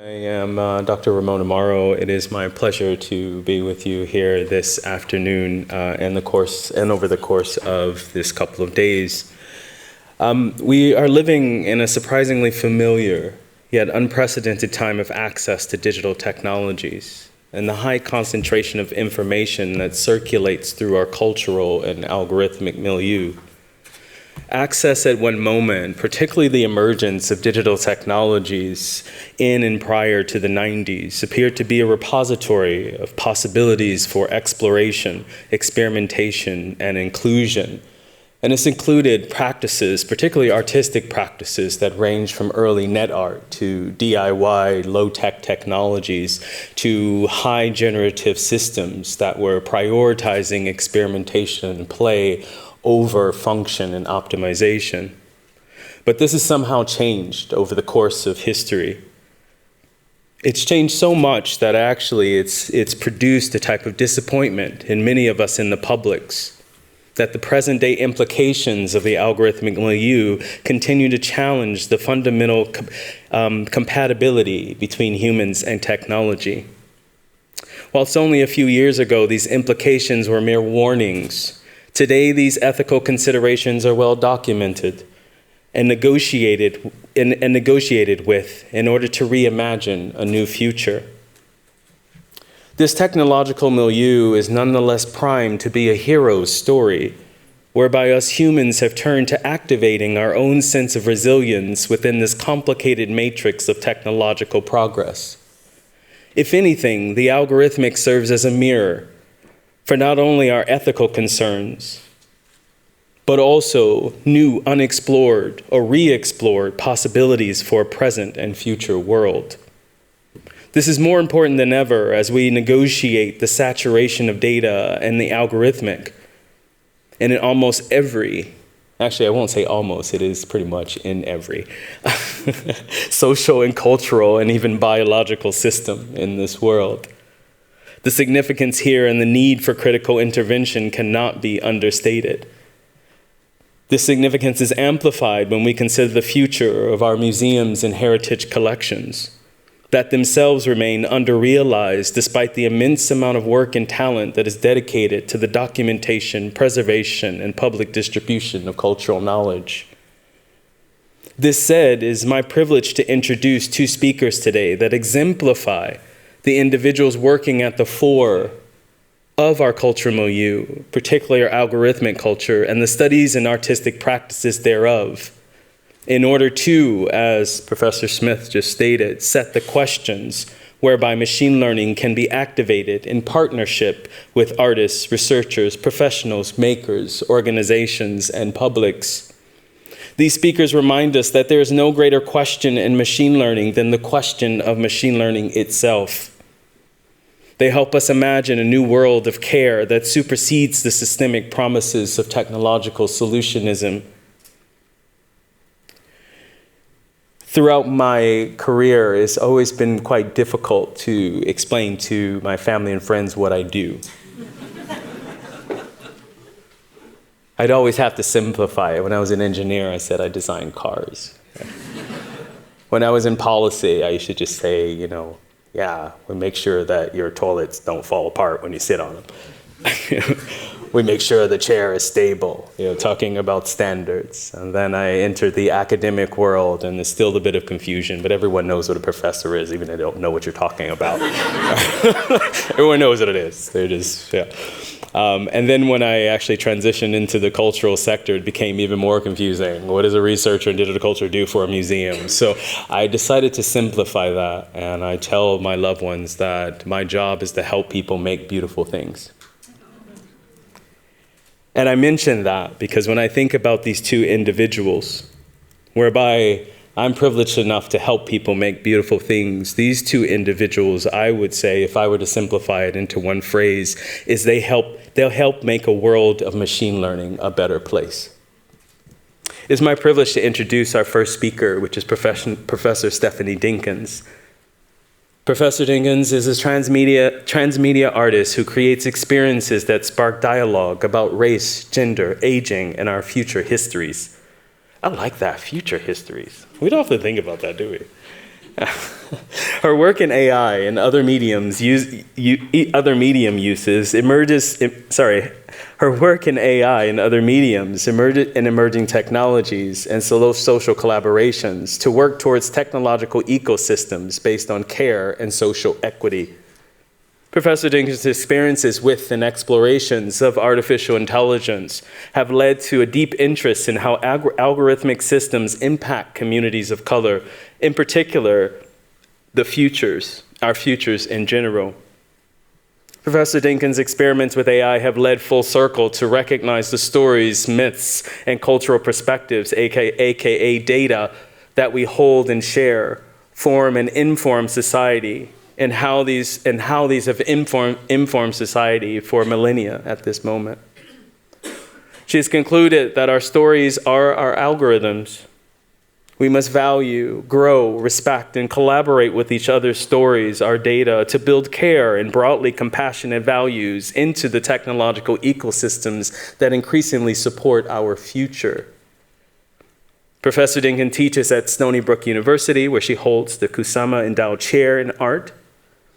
I am Dr. Ramon Amaro. It is my pleasure to be with you here this afternoon and over the course of this couple of days. We are living in a surprisingly familiar yet unprecedented time of access to digital technologies and the high concentration of information that circulates through our cultural and algorithmic milieu. Access at one moment, particularly the emergence of digital technologies in and prior to the 90s, appeared to be a repository of possibilities for exploration, experimentation, and inclusion. And this included practices, particularly artistic practices, that range from early net art to DIY low-tech technologies to high generative systems that were prioritizing experimentation and play over function and optimization. But this has somehow changed over the course of history. It's changed so much that actually it's produced a type of disappointment in many of us in the publics, that the present day implications of the algorithmic milieu continue to challenge the fundamental compatibility between humans and technology. Whilst only a few years ago these implications were mere warnings, today, these ethical considerations are well documented and negotiated with in order to reimagine a new future. This technological milieu is nonetheless primed to be a hero's story, whereby us humans have turned to activating our own sense of resilience within this complicated matrix of technological progress. If anything, the algorithmic serves as a mirror for not only our ethical concerns, but also new unexplored or re-explored possibilities for a present and future world. This is more important than ever as we negotiate the saturation of data and the algorithmic. And in almost every, actually I won't say almost, it is pretty much in every social and cultural and even biological system in this world. The significance here and the need for critical intervention cannot be understated. This significance is amplified when we consider the future of our museums and heritage collections, that themselves remain under-realized despite the immense amount of work and talent that is dedicated to the documentation, preservation, and public distribution of cultural knowledge. This said, it is my privilege to introduce two speakers today that exemplify the individuals working at the fore of our cultural milieu, particularly our algorithmic culture, and the studies and artistic practices thereof, in order to, as Professor Smith just stated, set the questions whereby machine learning can be activated in partnership with artists, researchers, professionals, makers, organizations, and publics. These speakers remind us that there is no greater question in machine learning than the question of machine learning itself. They help us imagine a new world of care that supersedes the systemic promises of technological solutionism. Throughout my career, it's always been quite difficult to explain to my family and friends what I do. I'd always have to simplify it. When I was an engineer, I said I designed cars. When I was in policy, I used to just say, we make sure that your toilets don't fall apart when you sit on them. We make sure the chair is stable, talking about standards. And then I entered the academic world, and there's still a bit of confusion, but everyone knows what a professor is, even if they don't know what you're talking about. Everyone knows what it is. They're just, and then when I actually transitioned into the cultural sector, it became even more confusing. What does a researcher in digital culture do for a museum? So I decided to simplify that, and I tell my loved ones that my job is to help people make beautiful things. And I mention that because when I think about these two individuals, whereby I'm privileged enough to help people make beautiful things, these two individuals, I would say, if I were to simplify it into one phrase, is they'll help make a world of machine learning a better place. It is my privilege to introduce our first speaker, which is Professor Stephanie Dinkins. Professor Dinkins is a transmedia artist who creates experiences that spark dialogue about race, gender, aging, and our future histories. I like that, future histories. We don't often think about that, do we? Her work in AI and other medium uses emerges. Her work in AI and other mediums in emerging technologies and social collaborations to work towards technological ecosystems based on care and social equity. Professor Dinkins' experiences with and explorations of artificial intelligence have led to a deep interest in how algorithmic systems impact communities of color, in particular, our futures in general. Professor Dinkins' experiments with AI have led full circle to recognize the stories, myths, and cultural perspectives, aka data, that we hold and share, form and inform society, and how these have informed society for millennia at this moment. She has concluded that our stories are our algorithms. We must value, grow, respect, and collaborate with each other's stories, our data, to build care and broadly compassionate values into the technological ecosystems that increasingly support our future. Professor Dinkins teaches at Stony Brook University, where she holds the Kusama Endowed Chair in Art.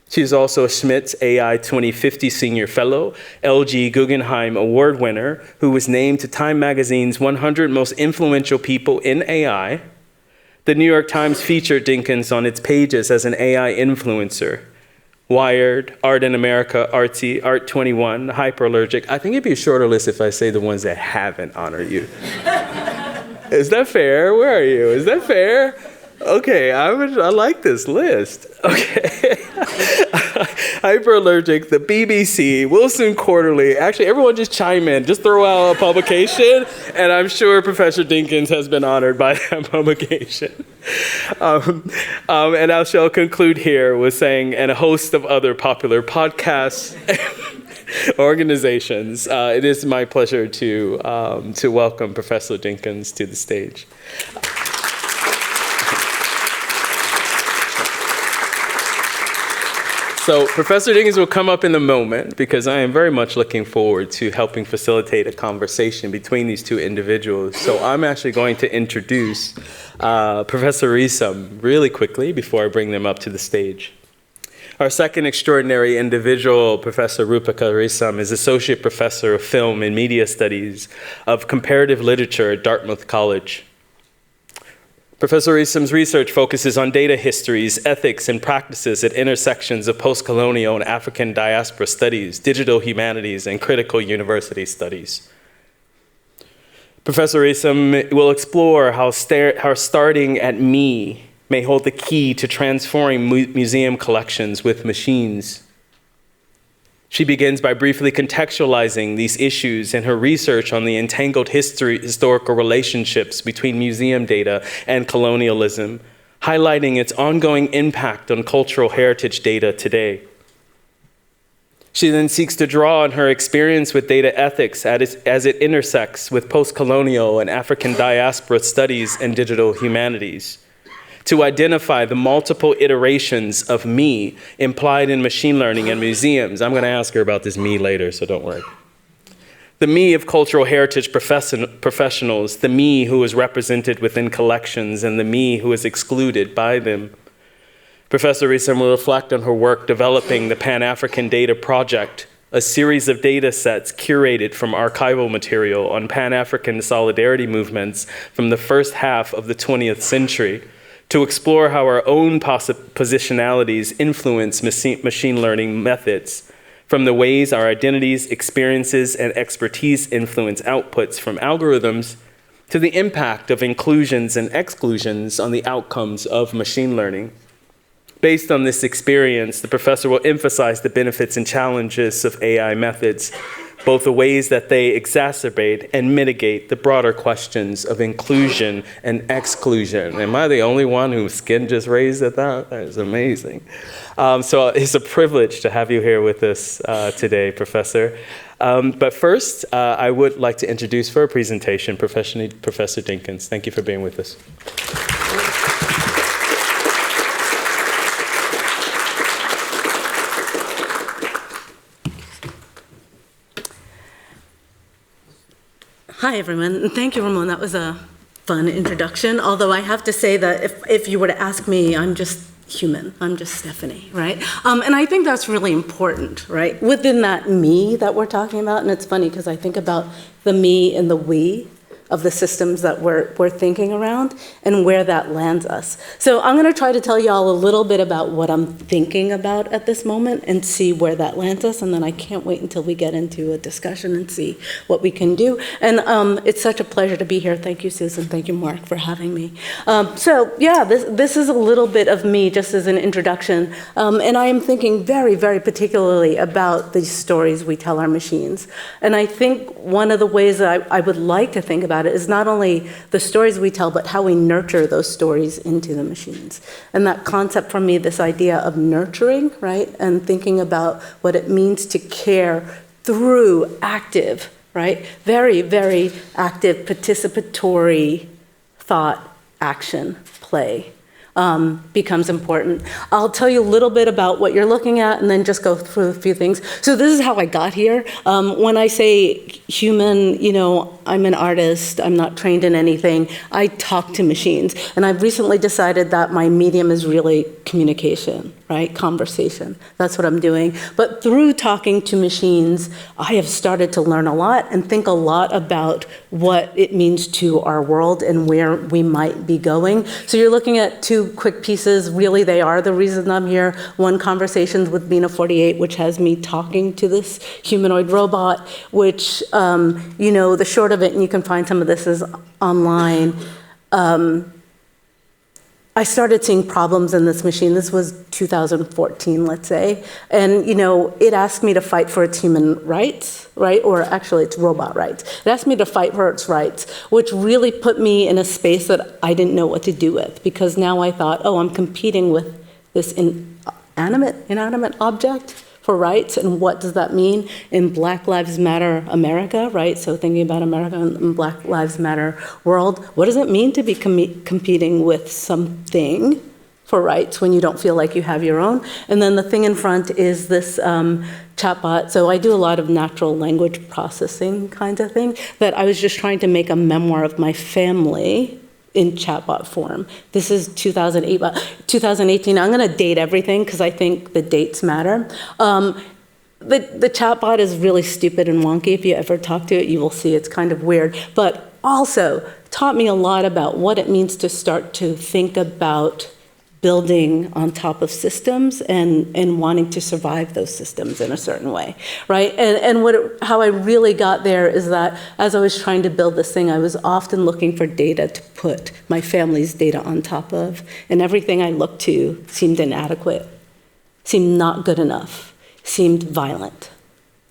She is also a Schmitz AI 2050 Senior Fellow, LG Guggenheim Award winner, who was named to Time Magazine's 100 Most Influential People in AI. The New York Times featured Dinkins on its pages as an AI influencer. Wired, Art in America, Artsy, Art 21, Hyperallergic. I think it'd be a shorter list if I say the ones that haven't honored you. Is that fair? Where are you? Is that fair? Okay, I like this list. Okay. Hyperallergic, the BBC, Wilson Quarterly. Actually, everyone just chime in. Just throw out a publication, and I'm sure Professor Dinkins has been honored by that publication. And I shall conclude here with saying, and a host of other popular podcasts, organizations. It is my pleasure to welcome Professor Dinkins to the stage. So Professor Dinkins will come up in a moment because I am very much looking forward to helping facilitate a conversation between these two individuals. So I'm actually going to introduce Professor Risam really quickly before I bring them up to the stage. Our second extraordinary individual, Professor Roopika Risam, is Associate Professor of Film and Media Studies of Comparative Literature at Dartmouth College. Professor Risam's research focuses on data histories, ethics, and practices at intersections of postcolonial and African diaspora studies, digital humanities, and critical university studies. Professor Risam will explore how starting at me may hold the key to transforming museum collections with machines. She begins by briefly contextualizing these issues in her research on the entangled historical relationships between museum data and colonialism, highlighting its ongoing impact on cultural heritage data today. She then seeks to draw on her experience with data ethics as it intersects with postcolonial and African diaspora studies and digital humanities, to identify the multiple iterations of me implied in machine learning and museums. I'm going to ask her about this me later, so don't worry. The me of cultural heritage professionals, the me who is represented within collections, and the me who is excluded by them. Professor Risam will reflect on her work developing the Pan-African Data Project, a series of data sets curated from archival material on Pan-African solidarity movements from the first half of the 20th century, to explore how our own positionalities influence machine learning methods, from the ways our identities, experiences, and expertise influence outputs from algorithms, to the impact of inclusions and exclusions on the outcomes of machine learning. Based on this experience, the professor will emphasize the benefits and challenges of AI methods, both the ways that they exacerbate and mitigate the broader questions of inclusion and exclusion. Am I the only one whose skin just raised at that? That is amazing. So it's a privilege to have you here with us today, Professor. But first, I would like to introduce for a presentation Professor Dinkins. Thank you for being with us. Hi, everyone. Thank you, Ramon. That was a fun introduction, although I have to say that if you were to ask me, I'm just human. I'm just Stephanie, right? And I think that's really important, right? Within that me that we're talking about, and it's funny because I think about the me and the we of the systems that we're thinking around and where that lands us. So I'm going to try to tell you all a little bit about what I'm thinking about at this moment and see where that lands us, and then I can't wait until we get into a discussion and see what we can do. And it's such a pleasure to be here. Thank you, Susan. Thank you, Mark, for having me. So yeah, this is a little bit of me just as an introduction, and I am thinking very, very particularly about the stories we tell our machines. And I think one of the ways that I would like to think about it is not only the stories we tell, but how we nurture those stories into the machines. And that concept for me, this idea of nurturing, right? And thinking about what it means to care through active, right? Very, very active participatory thought, action, play. Becomes important. I'll tell you a little bit about what you're looking at and then just go through a few things. So this is how I got here. When I say human, I'm an artist, I'm not trained in anything, I talk to machines. And I've recently decided that my medium is really communication, right? Conversation. That's what I'm doing. But through talking to machines, I have started to learn a lot and think a lot about what it means to our world and where we might be going. So you're looking at two quick pieces. Really, they are the reason I'm here. One, Conversations with Mina 48, which has me talking to this humanoid robot, which, the short of it, and you can find some of this is online, I started seeing problems in this machine. This was 2014, let's say. And, it asked me to fight for its human rights, right? Or actually, its robot rights. It asked me to fight for its rights, which really put me in a space that I didn't know what to do with. Because now I thought, I'm competing with this inanimate object for rights, and what does that mean in Black Lives Matter America, right? So thinking about America and Black Lives Matter world, what does it mean to be competing with something for rights when you don't feel like you have your own? And then the thing in front is this chatbot. So I do a lot of natural language processing kinds of thing, that I was just trying to make a memoir of my family in chatbot form. This is 2018. I'm going to date everything because I think the dates matter. The chatbot is really stupid and wonky. If you ever talk to it, you will see it's kind of weird, but also taught me a lot about what it means to start to think about building on top of systems and wanting to survive those systems in a certain way, right? And how I really got there is that as I was trying to build this thing, I was often looking for data to put my family's data on top of, and everything I looked to seemed inadequate, seemed not good enough, seemed violent,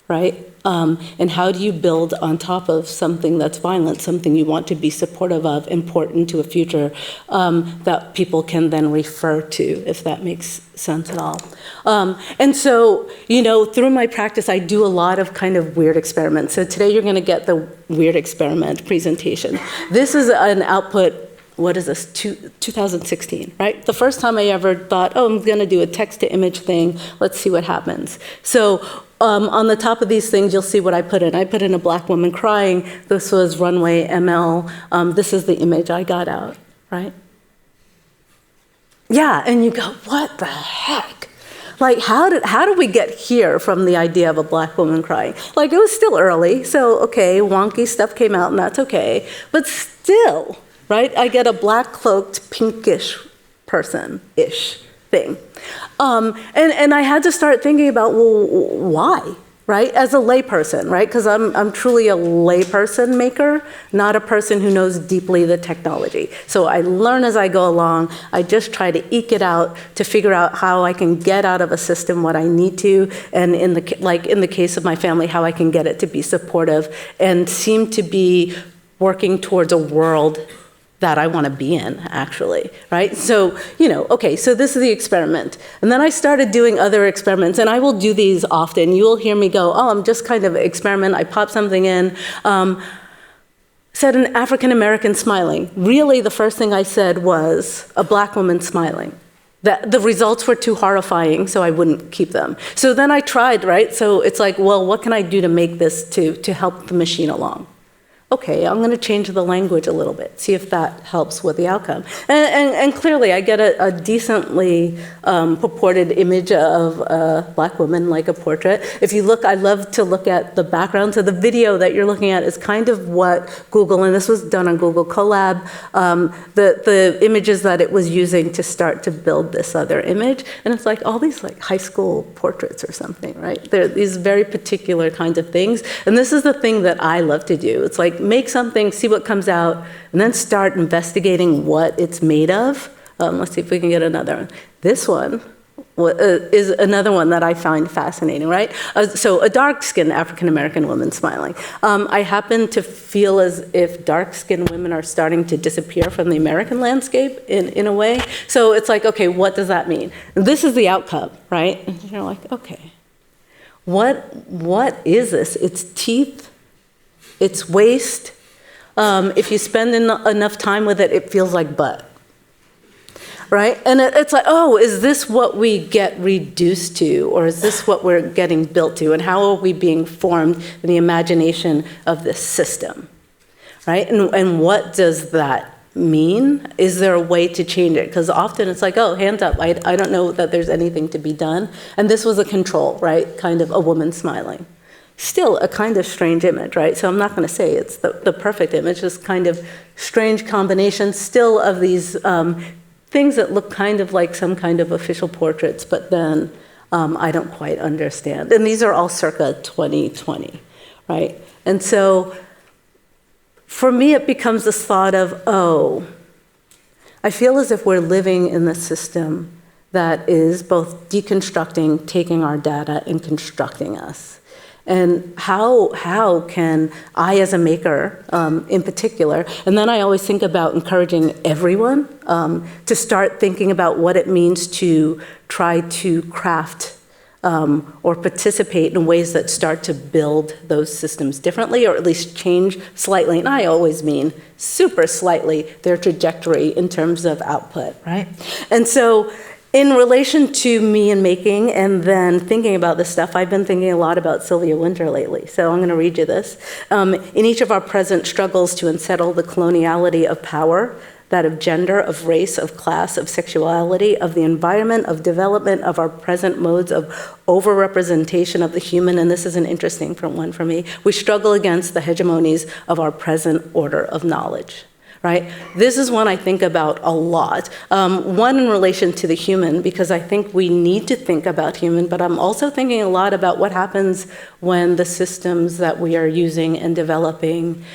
right? And how do you build on top of something that's violent, something you want to be supportive of, important to a future that people can then refer to, if that makes sense at all. And so, through my practice, I do a lot of kind of weird experiments. So today you're going to get the weird experiment presentation. This is an output. What is this, 2016, right? The first time I ever thought, I'm going to do a text-to-image thing. Let's see what happens. So on the top of these things, you'll see what I put in. I put in a Black woman crying. This was Runway ML. This is the image I got out, right? Yeah, and you go, what the heck? Like, how did we get here from the idea of a Black woman crying? Like, it was still early, so okay, wonky stuff came out, and that's okay. But still, right? I get a black cloaked, pinkish person-ish thing. And I had to start thinking about, well, why, right? As a layperson, right? Because I'm truly a layperson maker, not a person who knows deeply the technology. So I learn as I go along. I just try to eke it out to figure out how I can get out of a system what I need to, and in the case of my family, how I can get it to be supportive and seem to be working towards a world that I want to be in, actually, right? So, okay, so this is the experiment. And then I started doing other experiments, and I will do these often. You will hear me go, I'm just kind of experiment. I pop something in. Said an African-American smiling. Really, the first thing I said was a Black woman smiling. The results were too horrifying, so I wouldn't keep them. So then I tried, right? So it's like, well, what can I do to make this to help the machine along? okay, I'm going to change the language a little bit, see if that helps with the outcome. And clearly, I get a decently purported image of a Black woman, like a portrait. If you look, I love to look at the background. So the video that you're looking at is kind of what Google, and this was done on Google Colab, the images that it was using to start to build this other image. And it's like all these like high school portraits or something, right? They're these very particular kinds of things. And this is the thing that I love to do. It's like make something, see what comes out, and then start investigating what it's made of. Let's see if we can get another one. This one is another one that I find fascinating, right? So a dark-skinned African-American woman smiling. I happen to feel as if dark-skinned women are starting to disappear from the American landscape in a way. So it's like, okay, what does that mean? And this is the outcome, right? And you're like, okay, what is this? It's teeth. It's waste. If you spend enough time with it, it feels like butt, right? And it's like, oh, is this what we get reduced to, or is this what we're getting built to? And how are we being formed in the imagination of this system, right? And what does that mean? Is there a way to change it? Because often it's like, oh, hands up, I don't know that there's anything to be done. And this was a control, right? Kind of a woman smiling. Still a kind of strange image, right? So I'm not going to say it's the perfect image, just kind of strange combination still of these things that look kind of like some kind of official portraits, but then I don't quite understand. And these are all circa 2020, right? And so for me, it becomes this thought of, oh, I feel as if we're living in the system that is both deconstructing, taking our data, and constructing us. And how can I as a maker, in particular, and then I always think about encouraging everyone to start thinking about what it means to try to craft or participate in ways that start to build those systems differently, or at least change slightly, and I always mean super slightly, their trajectory in terms of output, right? And so in relation to me and making and then thinking about this stuff, I've been thinking a lot about Sylvia Wynter lately. So I'm going to read you this. In each of our present struggles to unsettle the coloniality of power, that of gender, of race, of class, of sexuality, of the environment, of development, of our present modes of overrepresentation of the human, and this is an interesting one for me, we struggle against the hegemonies of our present order of knowledge. Right? This is one I think about a lot. One in relation to the human, because I think we need to think about human, but I'm also thinking a lot about what happens when the systems that we are using and developing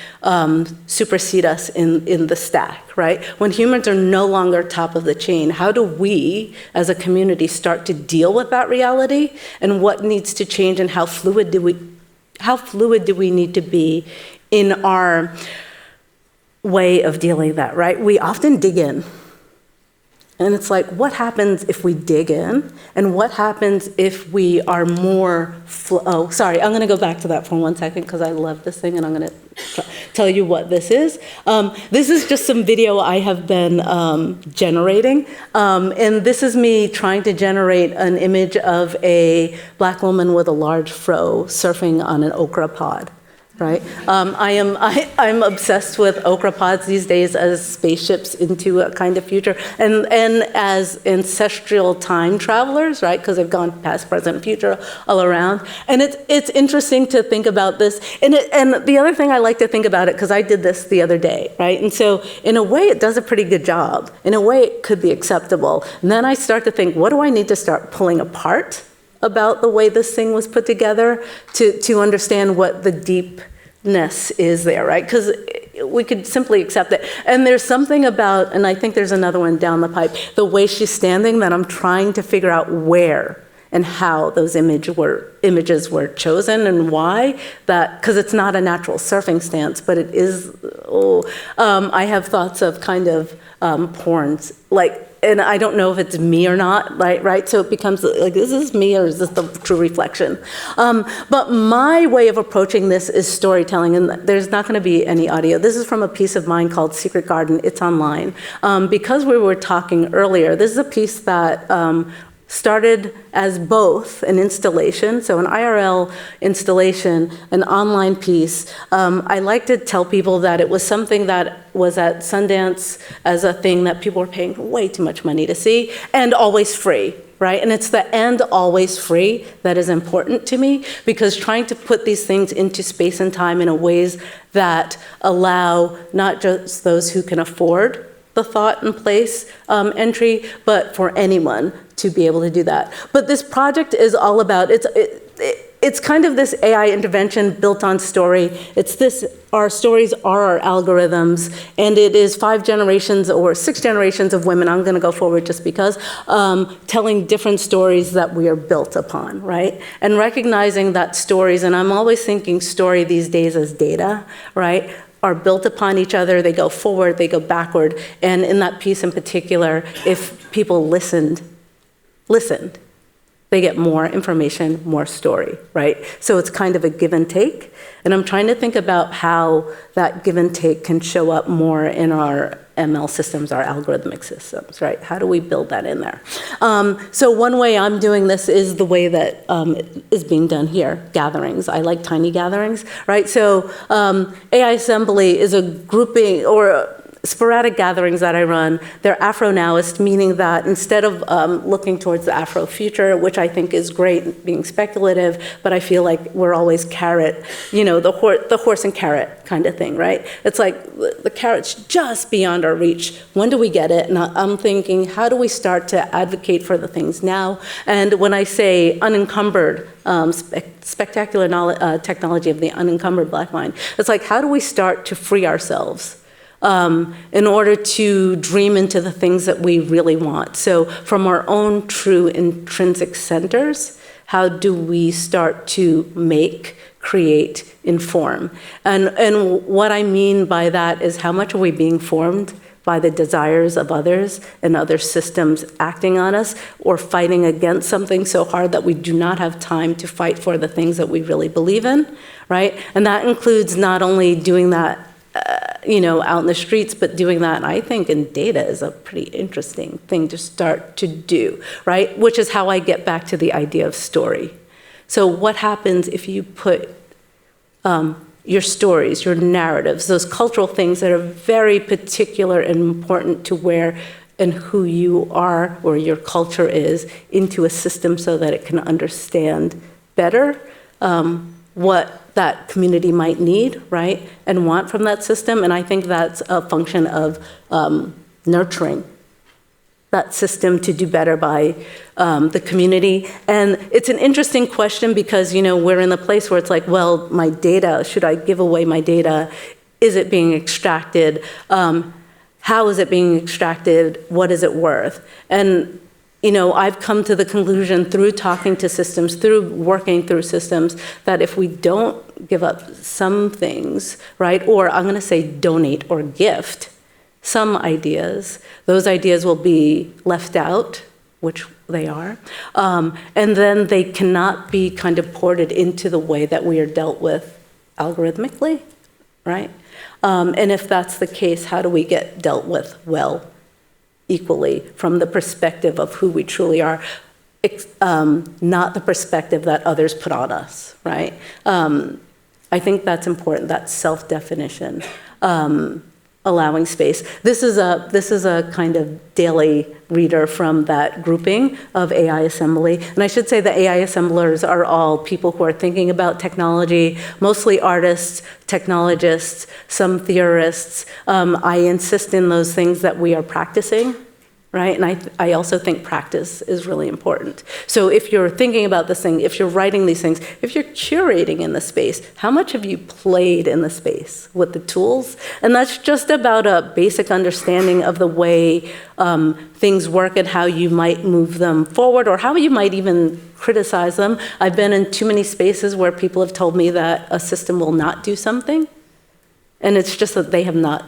supersede us in the stack, right? When humans are no longer top of the chain, how do we as a community start to deal with that reality, and what needs to change, and how fluid do we need to be in our way of dealing with that, right? We often dig in. And it's like, what happens if we dig in? And what happens if we are more I'm going to go back to that for 1 second because I love this thing and I'm going to tell you what this is. This is just some video I have been generating. And this is me trying to generate an image of a Black woman with a large fro surfing on an okra pod. Right? I'm obsessed with okra pods these days as spaceships into a kind of future, and as ancestral time travelers, right? Because they've gone past, present, future, all around. And it's interesting to think about this. And the other thing I like to think about it, because I did this the other day, right? And so in a way, it does a pretty good job. In a way, it could be acceptable. And then I start to think, what do I need to start pulling apart about the way this thing was put together to understand what the deepness is there, right? Because we could simply accept it. And there's something about, and I think there's another one down the pipe, the way she's standing that I'm trying to figure out where and how those images were chosen and why. That, because it's not a natural surfing stance, but it is, I have thoughts of kind of porns, like, and I don't know if it's me or not, right? So it becomes like, is this me or is this the true reflection? But my way of approaching this is storytelling, and there's not going to be any audio. This is from a piece of mine called Secret Garden. It's online. Because we were talking earlier, this is a piece that started as both an installation, so an IRL installation, an online piece. I like to tell people that it was something that was at Sundance as a thing that people were paying way too much money to see, and always free, right? And it's the "and always free" that is important to me, because trying to put these things into space and time in a ways that allow not just those who can afford the thought and place entry, but for anyone to be able to do that. But this project is all about, it's kind of this AI intervention built on story. It's this, our stories are our algorithms, and it is 5 generations or 6 generations of women, I'm gonna go forward just because, telling different stories that we are built upon, right? And recognizing that stories, and I'm always thinking story these days as data, right? Are built upon each other, they go forward, they go backward. And in that piece in particular, if people listened, they get more information, more story, right? So it's kind of a give and take. And I'm trying to think about how that give and take can show up more in our ML systems, our algorithmic systems, right? How do we build that in there? So one way I'm doing this is the way that is being done here, gatherings. I like tiny gatherings, right? So AI Assembly is a grouping or sporadic gatherings that I run. They're Afro-nowist, meaning that instead of looking towards the Afro future, which I think is great, being speculative, but I feel like we're always carrot, you know, the horse and carrot kind of thing, right? It's like the carrot's just beyond our reach. When do we get it? And I'm thinking, how do we start to advocate for the things now? And when I say unencumbered, spectacular technology of the unencumbered Black mind, it's like, how do we start to free ourselves in order to dream into the things that we really want? So from our own true intrinsic centers, how do we start to make, create, inform? And what I mean by that is, how much are we being formed by the desires of others and other systems acting on us, or fighting against something so hard that we do not have time to fight for the things that we really believe in, right? And that includes not only doing that you know, out in the streets, but doing that, I think, in data is a pretty interesting thing to start to do, right? Which is how I get back to the idea of story. So what happens if you put your stories, your narratives, those cultural things that are very particular and important to where and who you are or your culture is, into a system so that it can understand better what that community might need, right, and want from that system. And I think that's a function of nurturing that system to do better by the community. And it's an interesting question because, you know, we're in the place where it's like, well, my data, should I give away my data? Is it being extracted? How is it being extracted? What is it worth? And you know, I've come to the conclusion through talking to systems, through working through systems, that if we don't give up some things, right, or I'm gonna say donate or gift some ideas, those ideas will be left out, which they are, and then they cannot be kind of ported into the way that we are dealt with algorithmically, right? And if that's the case, how do we get dealt with well, equally, from the perspective of who we truly are, not the perspective that others put on us, right? I think that's important, that self-definition, allowing space. This is a kind of daily reader from that grouping of AI Assembly. And I should say the AI assemblers are all people who are thinking about technology, mostly artists, technologists, some theorists. I insist in those things that we are practicing, right? And I also think practice is really important. So if you're thinking about this thing, if you're writing these things, if you're curating in the space, how much have you played in the space with the tools? And that's just about a basic understanding of the way things work and how you might move them forward, or how you might even criticize them. I've been in too many spaces where people have told me that a system will not do something, and it's just that they have not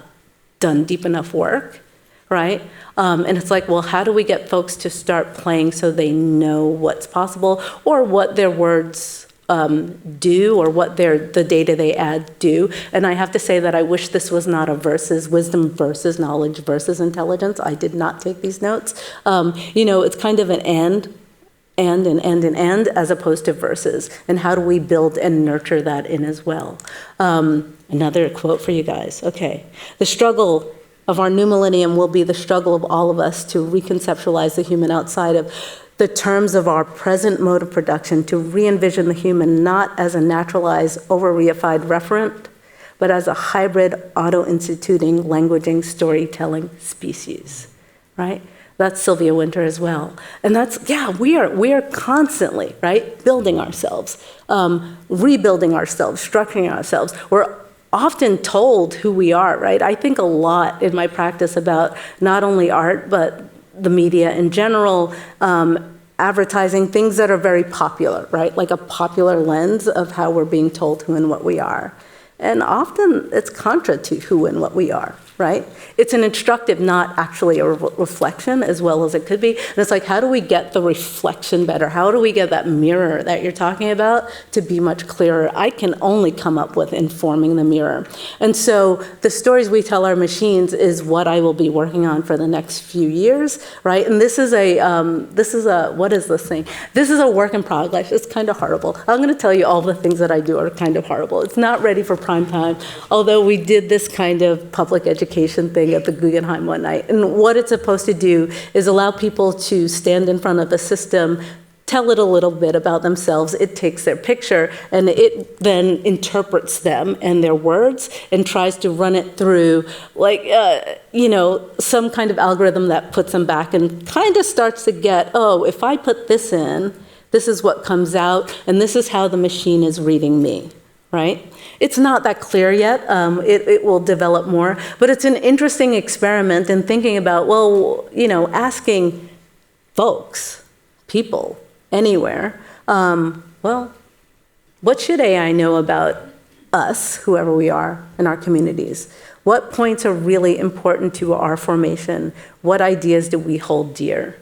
done deep enough work, right? And it's like, well, how do we get folks to start playing so they know what's possible, or what their words do, or what the data they add do? And I have to say that I wish this was not a versus, wisdom versus knowledge versus intelligence. I did not take these notes. You know, it's kind of an and, and, as opposed to verses. And how do we build and nurture that in as well? Another quote for you guys. Okay. The struggle of our new millennium will be the struggle of all of us to reconceptualize the human outside of the terms of our present mode of production, to re-envision the human not as a naturalized, over-reified referent, but as a hybrid, auto-instituting, languaging, storytelling species, right? That's Sylvia Wynter as well. And that's, yeah, we are constantly, right, building ourselves, rebuilding ourselves, structuring ourselves. We're often told who we are, right? I think a lot in my practice about not only art, but the media in general, advertising, things that are very popular, right? Like a popular lens of how we're being told who and what we are. And often it's contra to who and what we are, right? It's an instructive, not actually a reflection as well as it could be. And it's like, how do we get the reflection better? How do we get that mirror that you're talking about to be much clearer? I can only come up with informing the mirror. And so the stories we tell our machines is what I will be working on for the next few years, right? And this is what is this thing? This is a work in progress. It's kind of horrible. I'm going to tell you all the things that I do are kind of horrible. It's not ready for prime time, although we did this kind of public education thing at the Guggenheim one night. And what it's supposed to do is allow people to stand in front of a system, tell it a little bit about themselves. It takes their picture and it then interprets them and their words and tries to run it through like, some kind of algorithm that puts them back and kind of starts to get, oh, if I put this in, this is what comes out and this is how the machine is reading me, right? It's not that clear yet. It will develop more, but it's an interesting experiment in thinking about, well, asking folks, people, anywhere, well, what should AI know about us, whoever we are, in our communities? What points are really important to our formation? What ideas do we hold dear?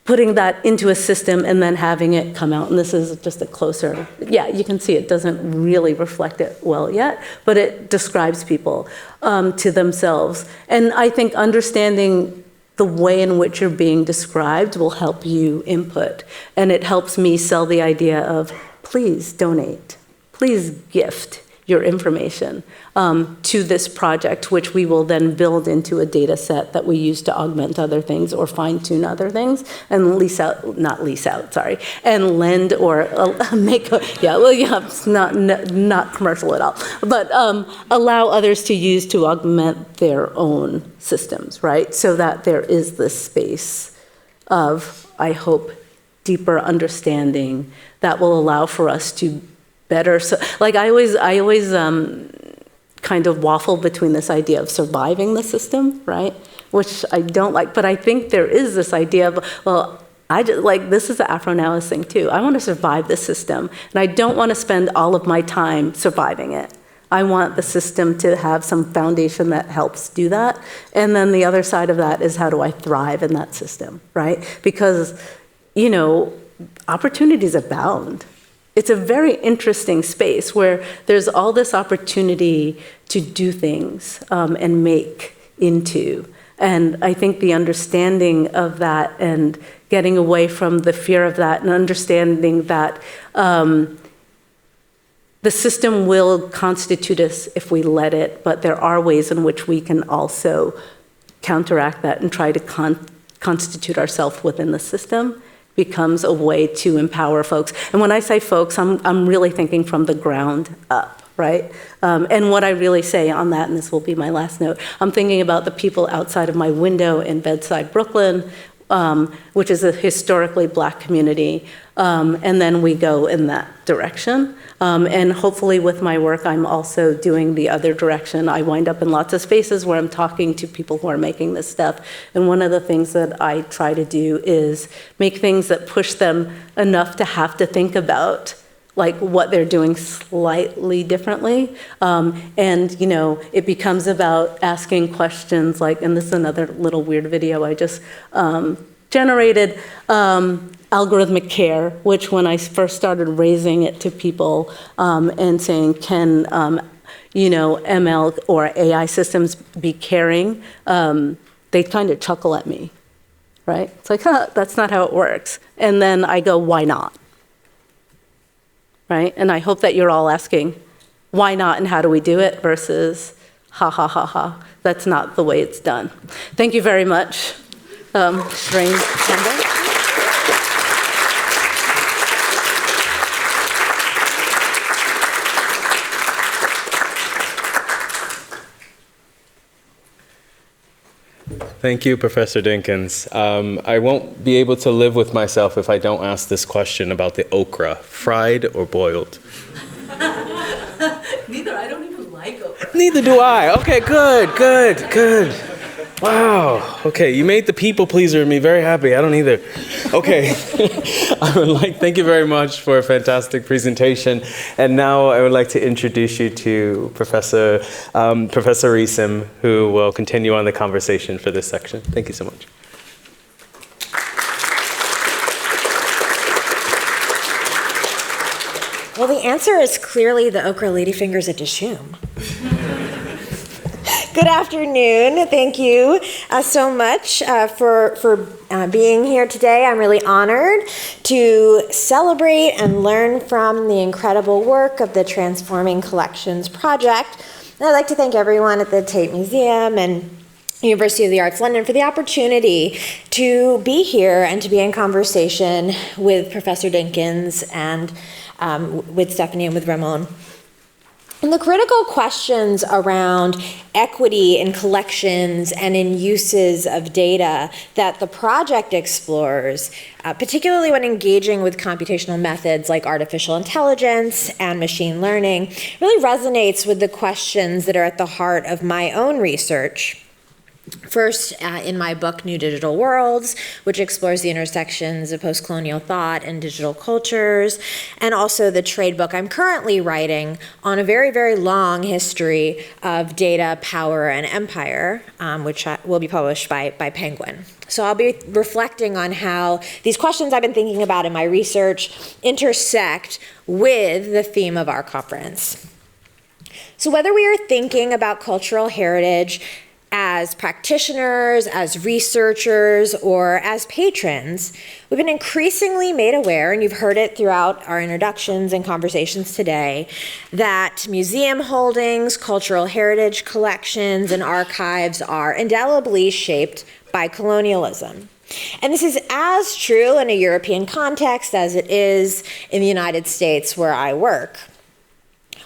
Putting that into a system and then having it come out. And this is just a closer, yeah, you can see it doesn't really reflect it well yet, but it describes people to themselves. And I think understanding the way in which you're being described will help you input. And it helps me sell the idea of, please donate, please gift your information to this project, which we will then build into a data set that we use to augment other things or fine-tune other things and and lend or make, it's not commercial at all, but allow others to use to augment their own systems, right? So that there is this space of, I hope, deeper understanding that will allow for us to better, so, like I always kind of waffle between this idea of surviving the system, right? Which I don't like, but I think there is this idea of, well, this is the Afro-Nowist thing too. I want to survive the system, and I don't want to spend all of my time surviving it. I want the system to have some foundation that helps do that. And then the other side of that is, how do I thrive in that system, right? Because, opportunities abound. It's a very interesting space where there's all this opportunity to do things and make into. And I think the understanding of that and getting away from the fear of that and understanding that the system will constitute us if we let it, but there are ways in which we can also counteract that and try to constitute ourselves within the system becomes a way to empower folks. And when I say folks, I'm really thinking from the ground up, right? And what I really say on that, and this will be my last note, I'm thinking about the people outside of my window in Bedside, Brooklyn, which is a historically Black community, and then we go in that direction. And hopefully with my work, I'm also doing the other direction. I wind up in lots of spaces where I'm talking to people who are making this stuff. And one of the things that I try to do is make things that push them enough to have to think about like what they're doing slightly differently. And it becomes about asking questions like, and this is another little weird video I just generated, algorithmic care, which when I first started raising it to people and saying, can ML or AI systems be caring, they kind of chuckle at me. right? It's like, that's not how it works. And then I go, why not? Right? And I hope that you're all asking, why not and how do we do it versus ha, ha, ha, ha. That's not the way it's done. Thank you very much. Shireen Campbell. Thank you, Professor Dinkins. I won't be able to live with myself if I don't ask this question about the okra, fried or boiled? Neither, I don't even like okra. Neither do I. Okay, good. Wow. Okay, you made the people pleaser in me very happy. I don't either. Okay. Thank you very much for a fantastic presentation. And now I would like to introduce you to Professor Risam, who will continue on the conversation for this section. Thank you so much. Well, the answer is clearly the okra ladyfingers at Dishoom. Good afternoon. Thank you so much for being here today. I'm really honored to celebrate and learn from the incredible work of the Transforming Collections Project. And I'd like to thank everyone at the Tate Museum and University of the Arts London for the opportunity to be here and to be in conversation with Professor Dinkins and with Stephanie and with Ramon. And the critical questions around equity in collections and in uses of data that the project explores, particularly when engaging with computational methods like artificial intelligence and machine learning, really resonates with the questions that are at the heart of my own research. First, in my book, New Digital Worlds, which explores the intersections of postcolonial thought and digital cultures, and also the trade book I'm currently writing on a very, very long history of data, power, and empire, which will be published by Penguin. So I'll be reflecting on how these questions I've been thinking about in my research intersect with the theme of our conference. So whether we are thinking about cultural heritage as practitioners, as researchers, or as patrons, we've been increasingly made aware, and you've heard it throughout our introductions and conversations today, that museum holdings, cultural heritage collections, and archives are indelibly shaped by colonialism. And this is as true in a European context as it is in the United States where I work.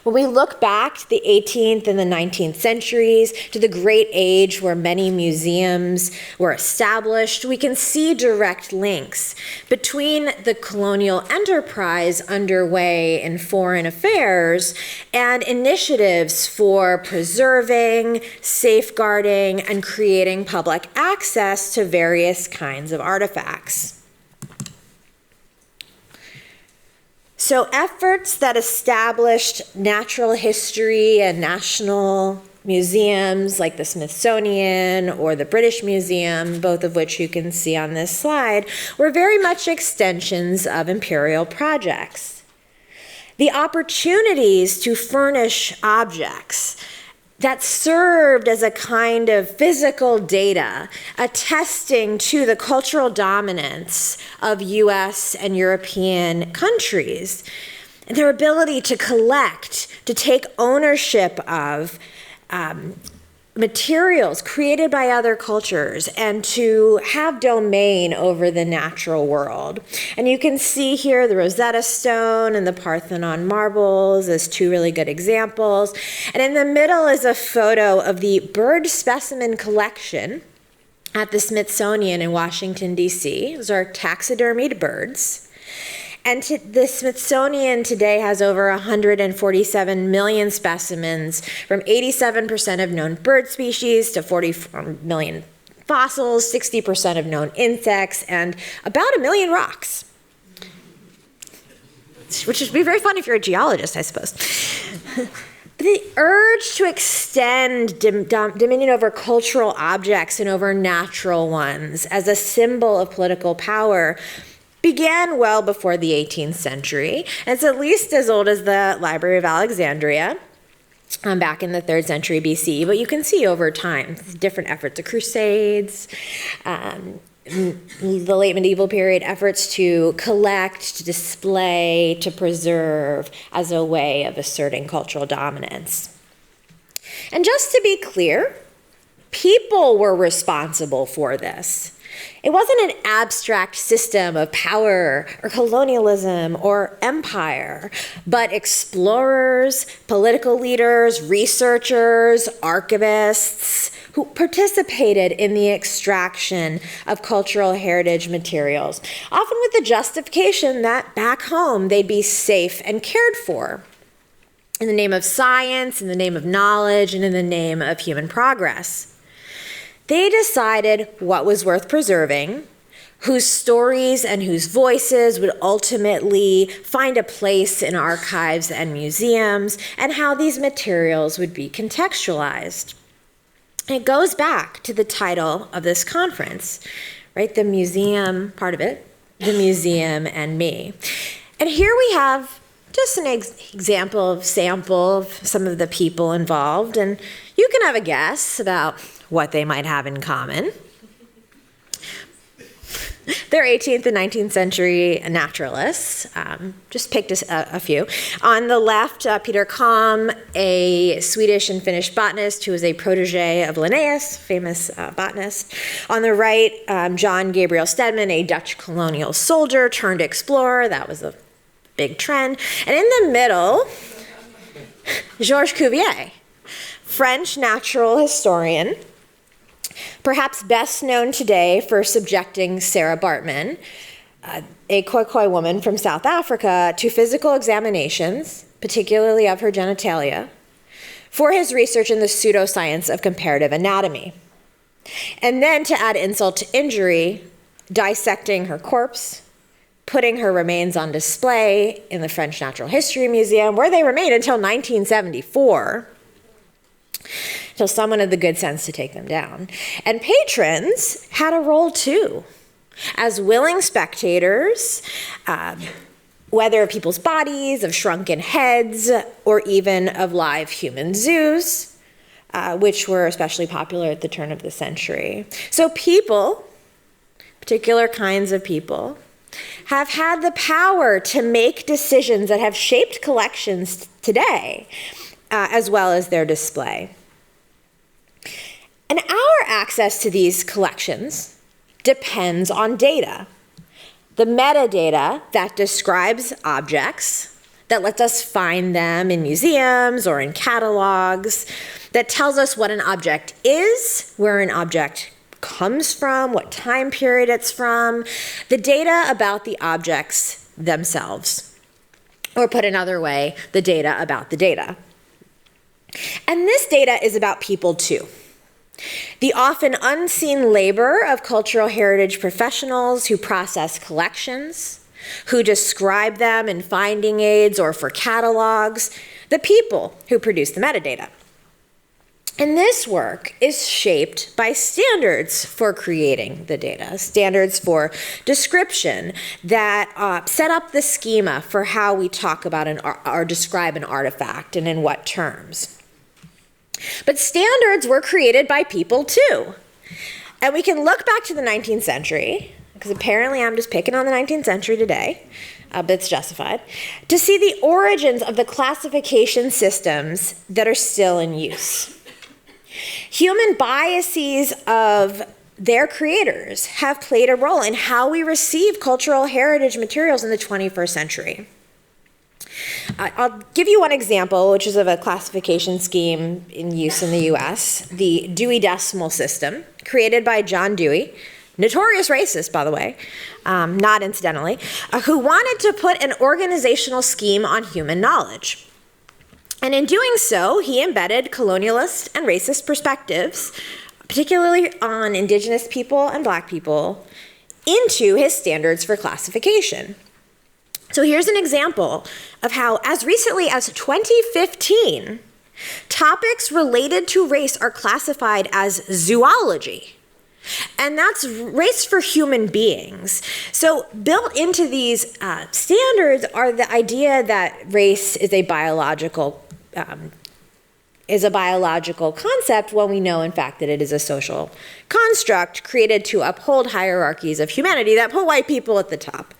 When we look back to the 18th and the 19th centuries, to the Great Age where many museums were established, we can see direct links between the colonial enterprise underway in foreign affairs and initiatives for preserving, safeguarding, and creating public access to various kinds of artifacts. So efforts that established natural history and national museums like the Smithsonian or the British Museum, both of which you can see on this slide, were very much extensions of imperial projects. The opportunities to furnish objects that served as a kind of physical data attesting to the cultural dominance of US and European countries, and their ability to collect, to take ownership of materials created by other cultures and to have domain over the natural world. And you can see here the Rosetta Stone and the Parthenon marbles as two really good examples. And in the middle is a photo of the bird specimen collection at the Smithsonian in Washington, D.C. Those are taxidermied birds. And the Smithsonian today has over 147 million specimens, from 87% of known bird species to 44 million fossils, 60% of known insects, and about 1 million rocks. Which would be very fun if you're a geologist, I suppose. The urge to extend dominion over cultural objects and over natural ones as a symbol of political power began well before the 18th century. It's at least as old as the Library of Alexandria, back in the 3rd century BC, but you can see over time different efforts of crusades, the late medieval period, efforts to collect, to display, to preserve as a way of asserting cultural dominance. And just to be clear, people were responsible for this. It wasn't an abstract system of power or colonialism or empire, but explorers, political leaders, researchers, archivists who participated in the extraction of cultural heritage materials, often with the justification that back home they'd be safe and cared for, in the name of science, in the name of knowledge, and in the name of human progress. They decided what was worth preserving, whose stories and whose voices would ultimately find a place in archives and museums, and how these materials would be contextualized. It goes back to the title of this conference, right? The museum, part of it, the museum and me. And here we have just an example, sample of some of the people involved, and you can have a guess about what they might have in common. They're 18th and 19th century naturalists. Just picked a few. On the left, Peter Kalm, a Swedish and Finnish botanist who was a protege of Linnaeus, famous botanist. On the right, John Gabriel Stedman, a Dutch colonial soldier turned explorer. That was a big trend. And in the middle, Georges Cuvier, French natural historian, perhaps best known today for subjecting Sarah Baartman, a Khoikhoi woman from South Africa, to physical examinations, particularly of her genitalia, for his research in the pseudoscience of comparative anatomy. And then, to add insult to injury, dissecting her corpse, putting her remains on display in the French Natural History Museum, where they remained until 1974, until someone had the good sense to take them down. And patrons had a role too, as willing spectators, whether of people's bodies, of shrunken heads, or even of live human zoos, which were especially popular at the turn of the century. So people, particular kinds of people, have had the power to make decisions that have shaped collections today, as well as their display. And our access to these collections depends on data. The metadata that describes objects, that lets us find them in museums or in catalogs, that tells us what an object is, where an object comes from, what time period it's from, the data about the objects themselves. Or put another way, the data about the data. And this data is about people too. The often unseen labor of cultural heritage professionals who process collections, who describe them in finding aids or for catalogs, the people who produce the metadata. And this work is shaped by standards for creating the data, standards for description that set up the schema for how we talk about or describe an artifact and in what terms. But standards were created by people too. And we can look back to the 19th century, because apparently I'm just picking on the 19th century today, but it's justified, to see the origins of the classification systems that are still in use. Human biases of their creators have played a role in how we receive cultural heritage materials in the 21st century. I'll give you one example, which is of a classification scheme in use in the US, the Dewey Decimal System, created by John Dewey, notorious racist, by the way, not incidentally, who wanted to put an organizational scheme on human knowledge. And in doing so, he embedded colonialist and racist perspectives, particularly on indigenous people and Black people, into his standards for classification. So here's an example of how, as recently as 2015, topics related to race are classified as zoology. And that's race for human beings. So built into these standards are the idea that race is a biological is a biological concept when we know, in fact, that it is a social construct created to uphold hierarchies of humanity that put white people at the top.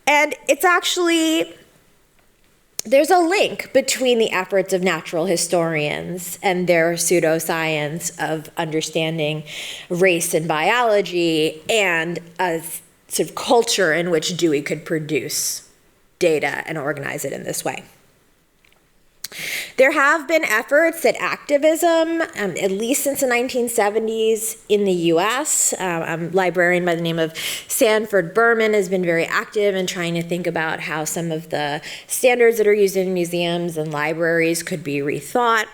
And it's actually, there's a link between the efforts of natural historians and their pseudoscience of understanding race and biology and a sort of culture in which Dewey could produce data and organize it in this way. There have been efforts at activism, at least since the 1970s in the US. A librarian by the name of Sanford Berman has been very active in trying to think about how some of the standards that are used in museums and libraries could be rethought.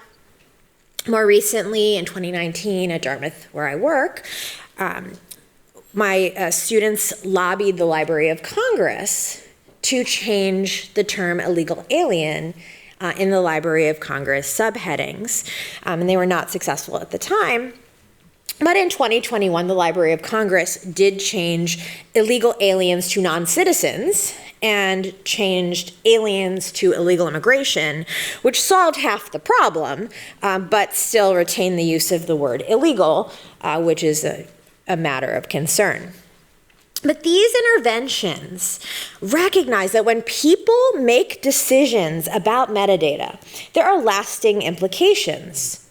More recently, in 2019 at Dartmouth, where I work, my students lobbied the Library of Congress to change the term illegal alien in the Library of Congress subheadings, and they were not successful at the time. But in 2021, the Library of Congress did change illegal aliens to non-citizens and changed aliens to illegal immigration, which solved half the problem, but still retained the use of the word illegal, which is a matter of concern. But these interventions recognize that when people make decisions about metadata, there are lasting implications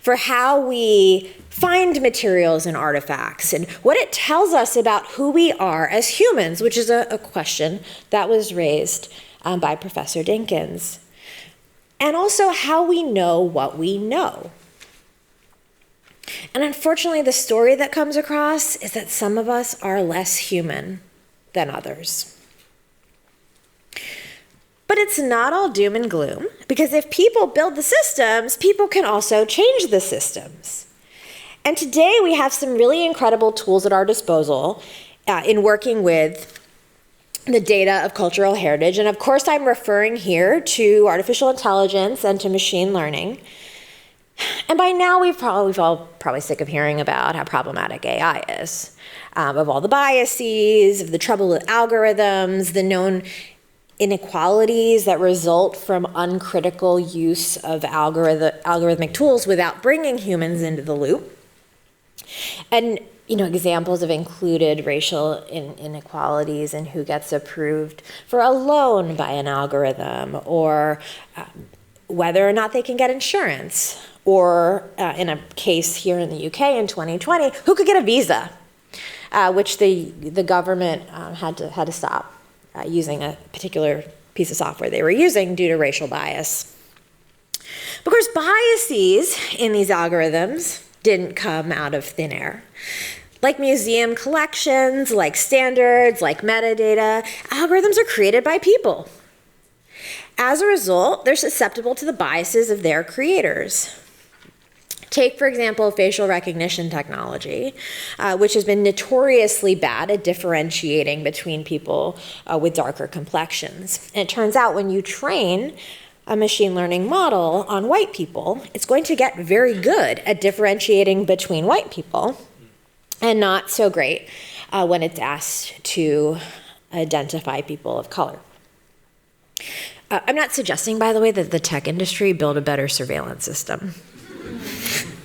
for how we find materials and artifacts and what it tells us about who we are as humans, which is a question that was raised by Professor Dinkins, and also how we know what we know. And unfortunately, the story that comes across is that some of us are less human than others. But it's not all doom and gloom, because if people build the systems, people can also change the systems. And today we have some really incredible tools at our disposal in working with the data of cultural heritage. And of course, I'm referring here to artificial intelligence and to machine learning. And by now, we've all probably sick of hearing about how problematic AI is, of all the biases, of the trouble with algorithms, the known inequalities that result from uncritical use of algorithmic tools without bringing humans into the loop. And examples have included racial inequalities in who gets approved for a loan by an algorithm, or whether or not they can get insurance, or in a case here in the UK in 2020, who could get a visa, which the government had to stop using a particular piece of software they were using due to racial bias. Of course, biases in these algorithms didn't come out of thin air. Like museum collections, like standards, like metadata, algorithms are created by people. As a result, they're susceptible to the biases of their creators. Take, for example, facial recognition technology, which has been notoriously bad at differentiating between people with darker complexions. And it turns out when you train a machine learning model on white people, it's going to get very good at differentiating between white people, and not so great when it's asked to identify people of color. I'm not suggesting, by the way, that the tech industry build a better surveillance system.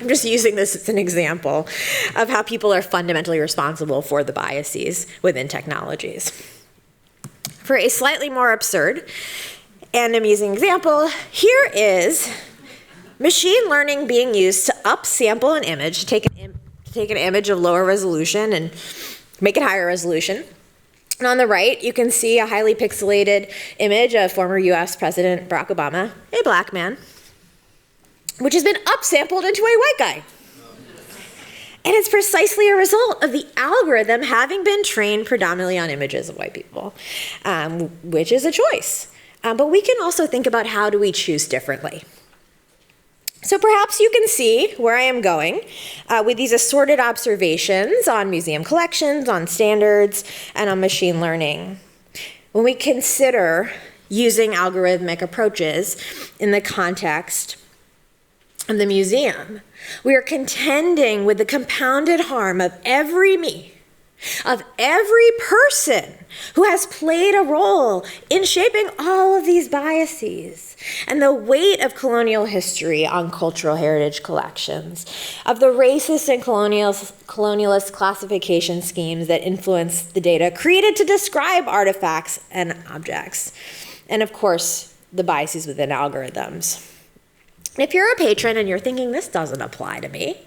I'm just using this as an example of how people are fundamentally responsible for the biases within technologies. For a slightly more absurd and amusing example, here is machine learning being used to upsample an image, to take an image of lower resolution and make it higher resolution. And on the right, you can see a highly pixelated image of former US President Barack Obama, a black man, which has been upsampled into a white guy. And it's precisely a result of the algorithm having been trained predominantly on images of white people, which is a choice. But we can also think about how do we choose differently. So perhaps you can see where I am going with these assorted observations on museum collections, on standards, and on machine learning. When we consider using algorithmic approaches in the context of the museum, we are contending with the compounded harm of every me of every person who has played a role in shaping all of these biases, and the weight of colonial history on cultural heritage collections, of the racist and colonialist classification schemes that influence the data created to describe artifacts and objects, and of course, the biases within algorithms. If you're a patron and you're thinking, this doesn't apply to me,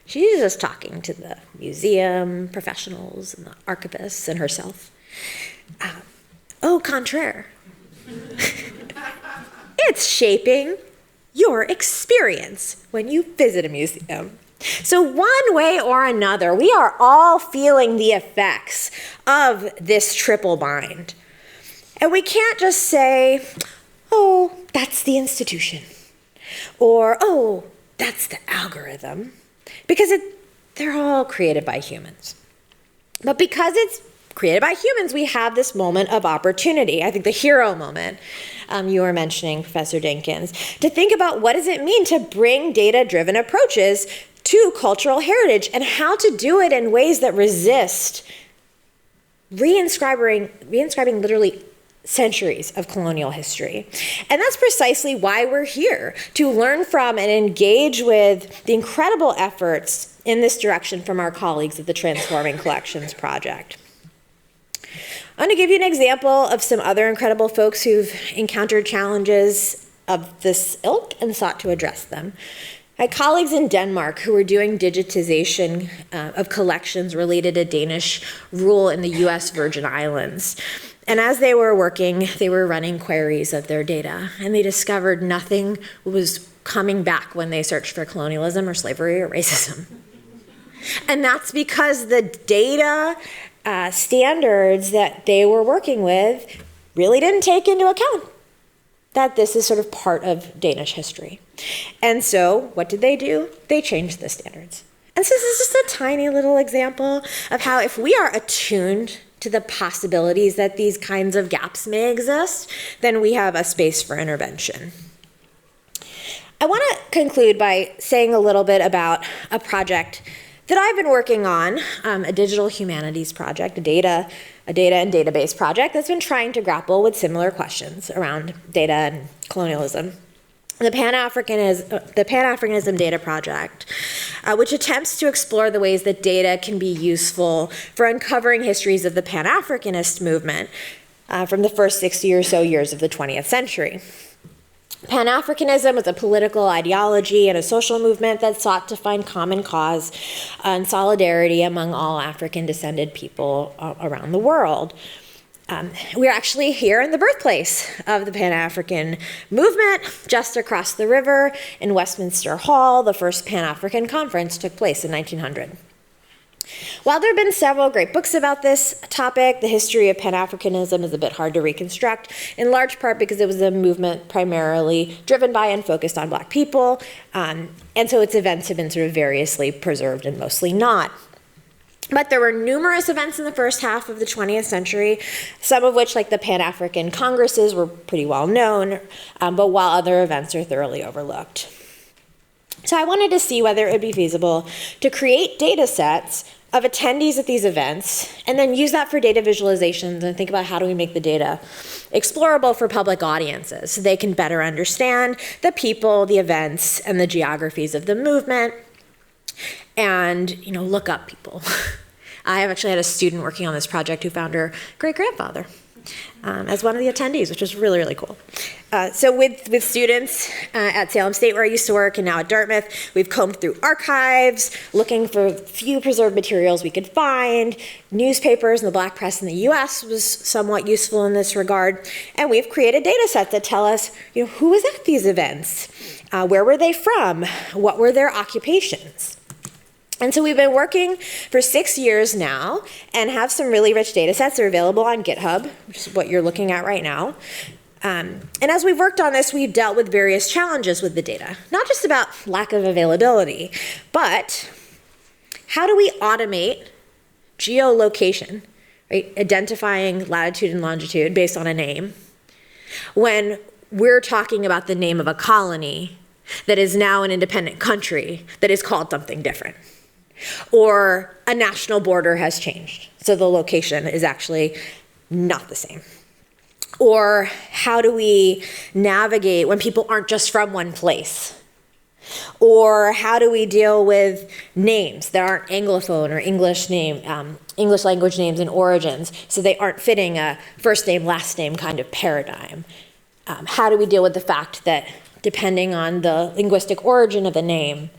she's just talking to the museum professionals and the archivists and herself. Au contraire. It's shaping your experience when you visit a museum. So one way or another, we are all feeling the effects of this triple bind. And we can't just say, oh, that's the institution, or, oh, that's the algorithm, because they're all created by humans. But because it's created by humans, we have this moment of opportunity. I think the hero moment you were mentioning, Professor Dinkins, to think about what does it mean to bring data-driven approaches to cultural heritage and how to do it in ways that resist reinscribing literally centuries of colonial history. And that's precisely why we're here, to learn from and engage with the incredible efforts in this direction from our colleagues at the Transforming Collections Project. I'm going to give you an example of some other incredible folks who've encountered challenges of this ilk and sought to address them. I had colleagues in Denmark who were doing digitization of collections related to Danish rule in the US Virgin Islands. And as they were working, they were running queries of their data, and they discovered nothing was coming back when they searched for colonialism or slavery or racism. And that's because the data standards that they were working with really didn't take into account that this is sort of part of Danish history. And so what did they do? They changed the standards. And so this is just a tiny little example of how if we are attuned to the possibilities that these kinds of gaps may exist, then we have a space for intervention. I want to conclude by saying a little bit about a project that I've been working on, a digital humanities project, a data and database project that's been trying to grapple with similar questions around data and colonialism. The Pan-Africanism Data Project, which attempts to explore the ways that data can be useful for uncovering histories of the Pan-Africanist movement from the first 60 or so years of the 20th century. Pan-Africanism was a political ideology and a social movement that sought to find common cause and solidarity among all African-descended people around the world. We're actually here in the birthplace of the Pan-African movement, just across the river in Westminster Hall. The first Pan-African conference took place in 1900. While there have been several great books about this topic, the history of Pan-Africanism is a bit hard to reconstruct, in large part because it was a movement primarily driven by and focused on Black people, and so its events have been sort of variously preserved and mostly not. But there were numerous events in the first half of the 20th century, some of which, like the Pan-African Congresses, were pretty well known, but while other events are thoroughly overlooked. So I wanted to see whether it would be feasible to create data sets of attendees at these events, and then use that for data visualizations and think about how do we make the data explorable for public audiences so they can better understand the people, the events, and the geographies of the movement, and look up people. I have actually had a student working on this project who found her great-grandfather as one of the attendees, which was really, really cool. So with students at Salem State, where I used to work, and now at Dartmouth, we've combed through archives, looking for few preserved materials we could find. Newspapers and the Black press in the US was somewhat useful in this regard. And we've created data sets that tell us, who was at these events? Where were they from? What were their occupations? And so we've been working for 6 years now and have some really rich data sets that are available on GitHub, which is what you're looking at right now. And as we've worked on this, we've dealt with various challenges with the data, not just about lack of availability, but how do we automate geolocation, right? Identifying latitude and longitude based on a name, when we're talking about the name of a colony that is now an independent country that is called something different. Or a national border has changed, so the location is actually not the same. Or how do we navigate when people aren't just from one place? Or how do we deal with names that aren't Anglophone or English language names and origins, so they aren't fitting a first name, last name kind of paradigm? How do we deal with the fact that depending on the linguistic origin of the name,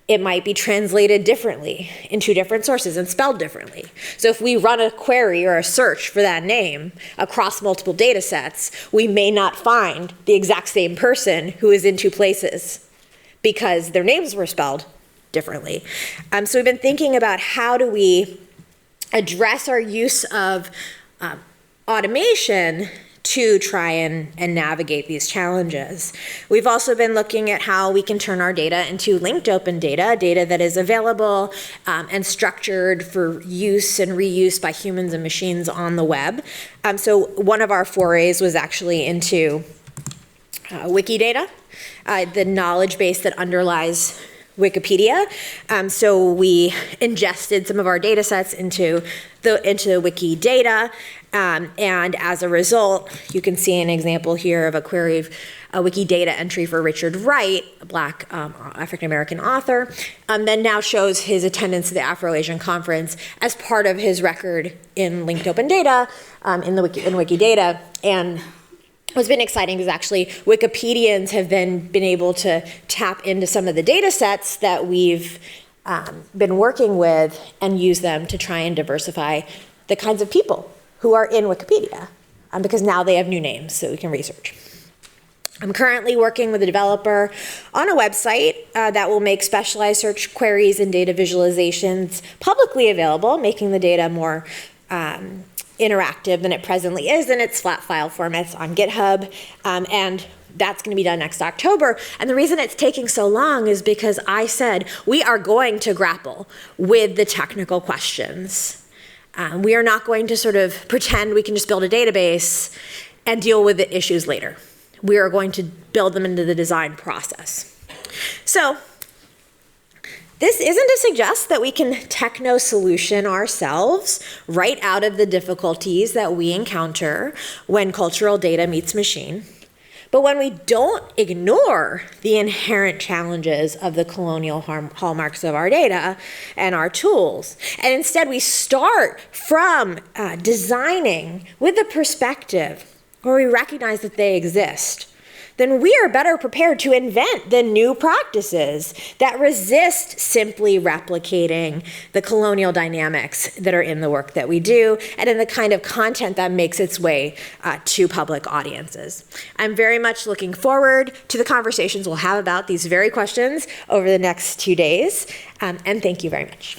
it might be translated differently in two different sources and spelled differently? So if we run a query or a search for that name across multiple data sets, we may not find the exact same person who is in two places because their names were spelled differently. So we've been thinking about how do we address our use of automation to try and navigate these challenges. We've also been looking at how we can turn our data into linked open data that is available and structured for use and reuse by humans and machines on the web. So one of our forays was actually into Wikidata, the knowledge base that underlies Wikipedia. So we ingested some of our data sets into Wikidata, and as a result, you can see an example here of a query of a Wikidata entry for Richard Wright, a Black African-American author, that now shows his attendance to the Afro-Asian Conference as part of his record in linked open data in Wikidata. And what's been exciting is actually Wikipedians have been able to tap into some of the data sets that we've been working with and use them to try and diversify the kinds of people who are in Wikipedia, because now they have new names so we can research. I'm currently working with a developer on a website that will make specialized search queries and data visualizations publicly available, making the data more interactive than it presently is in its flat file formats on GitHub, and that's going to be done next October. And the reason it's taking so long is because I said we are going to grapple with the technical questions. We are not going to sort of pretend we can just build a database and deal with the issues later. We are going to build them into the design process. So this isn't to suggest that we can techno-solution ourselves right out of the difficulties that we encounter when cultural data meets machine. But when we don't ignore the inherent challenges of the colonial hallmarks of our data and our tools, and instead we start from designing with the perspective where we recognize that they exist, then we are better prepared to invent the new practices that resist simply replicating the colonial dynamics that are in the work that we do and in the kind of content that makes its way to public audiences. I'm very much looking forward to the conversations we'll have about these very questions over the next 2 days, and thank you very much.